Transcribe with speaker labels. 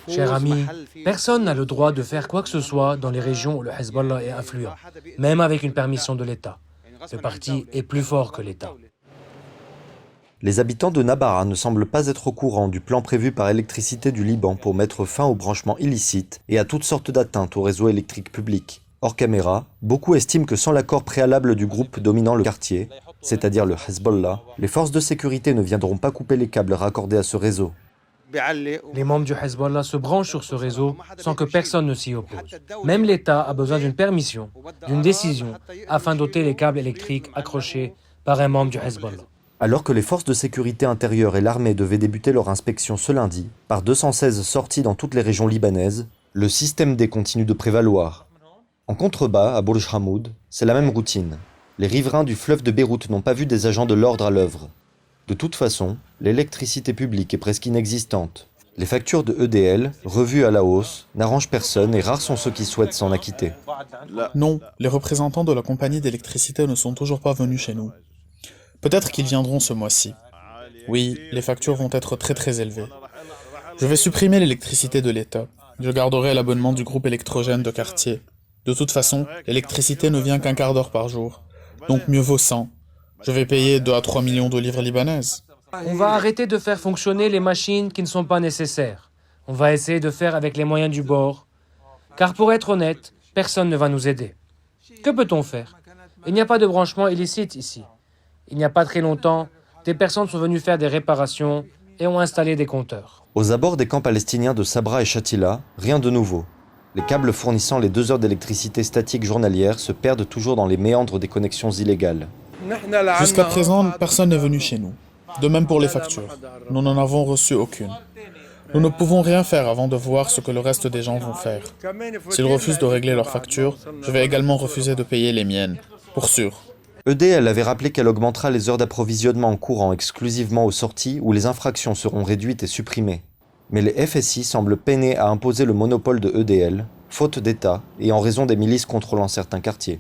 Speaker 1: Cher ami, personne n'a le droit de faire quoi que ce soit dans les régions où le Hezbollah est influent, même avec une permission de l'État. Le parti est plus fort que l'État.
Speaker 2: Les habitants de Nabara ne semblent pas être au courant du plan prévu par Électricité du Liban pour mettre fin aux branchements illicites et à toutes sortes d'atteintes au réseau électrique public. Hors caméra, beaucoup estiment que sans l'accord préalable du groupe dominant le quartier, c'est-à-dire le Hezbollah, les forces de sécurité ne viendront pas couper les câbles raccordés à ce réseau.
Speaker 1: Les membres du Hezbollah se branchent sur ce réseau sans que personne ne s'y oppose. Même l'État a besoin d'une permission, d'une décision, afin d'ôter les câbles électriques accrochés par un membre du Hezbollah.
Speaker 2: Alors que les forces de sécurité intérieure et l'armée devaient débuter leur inspection ce lundi, par 216 sorties dans toutes les régions libanaises, le système D continue de prévaloir. En contrebas, à Bourj Hamoud, c'est la même routine. Les riverains du fleuve de Beyrouth n'ont pas vu des agents de l'ordre à l'œuvre. De toute façon, l'électricité publique est presque inexistante. Les factures de EDL, revues à la hausse, n'arrangent personne et rares sont ceux qui souhaitent s'en acquitter.
Speaker 3: Non, les représentants de la compagnie d'électricité ne sont toujours pas venus chez nous. Peut-être qu'ils viendront ce mois-ci. Oui, les factures vont être très élevées. Je vais supprimer l'électricité de l'État. Je garderai l'abonnement du groupe électrogène de quartier. De toute façon, l'électricité ne vient qu'un quart d'heure par jour. Donc mieux vaut 100. Je vais payer 2 à 3 millions de livres libanaises.
Speaker 1: On va arrêter de faire fonctionner les machines qui ne sont pas nécessaires. On va essayer de faire avec les moyens du bord. Car pour être honnête, personne ne va nous aider. Que peut-on faire? Il n'y a pas de branchement illicite ici. Il n'y a pas très longtemps, des personnes sont venues faire des réparations et ont installé des compteurs.
Speaker 2: Aux abords des camps palestiniens de Sabra et Shatila, rien de nouveau. Les câbles fournissant les 2 heures d'électricité statique journalière se perdent toujours dans les méandres des connexions illégales.
Speaker 3: Jusqu'à présent, personne n'est venu chez nous. De même pour les factures. Nous n'en avons reçu aucune. Nous ne pouvons rien faire avant de voir ce que le reste des gens vont faire. S'ils refusent de régler leurs factures, je vais également refuser de payer les miennes. Pour sûr.
Speaker 2: EDL avait rappelé qu'elle augmentera les heures d'approvisionnement en courant exclusivement aux sorties où les infractions seront réduites et supprimées. Mais les FSI semblent peiner à imposer le monopole de EDL, faute d'État et en raison des milices contrôlant certains quartiers.